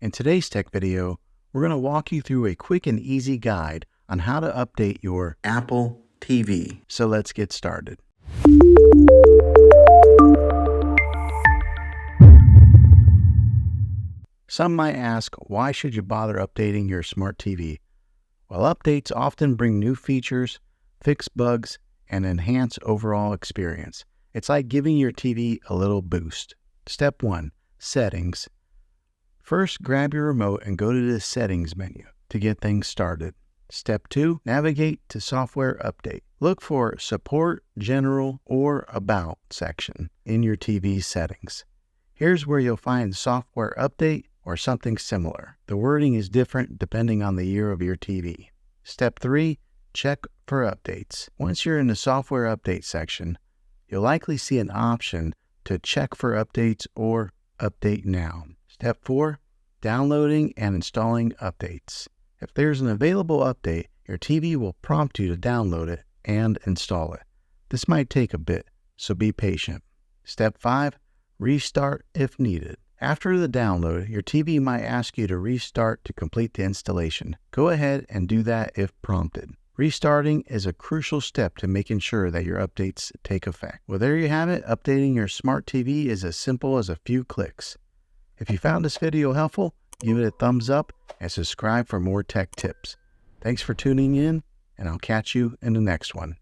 In today's tech video, we're going to walk you through a quick and easy guide on how to update your Apple TV. So let's get started. Some might ask, why should you bother updating your smart TV? Well, updates often bring new features, fix bugs, and enhance overall experience. It's like giving your TV a little boost. Step 1. Settings. First, grab your remote and go to the Settings menu to get things started. Step 2. Navigate to Software Update. Look for Support, General, or About section in your TV settings. Here's where you'll find Software Update or something similar. The wording is different depending on the year of your TV. Step 3. Check for updates. Once you're in the Software Update section, you'll likely see an option to check for updates or Update Now. Step 4. Downloading and installing updates. If there's an available update, your TV will prompt you to download it and install it. This might take a bit, so be patient. Step 5. Restart if needed. After the download, your TV might ask you to restart to complete the installation. Go ahead and do that if prompted. Restarting is a crucial step to making sure that your updates take effect. Well, there you have it. Updating your smart TV is as simple as a few clicks. If you found this video helpful, give it a thumbs up and subscribe for more tech tips. Thanks for tuning in, and I'll catch you in the next one.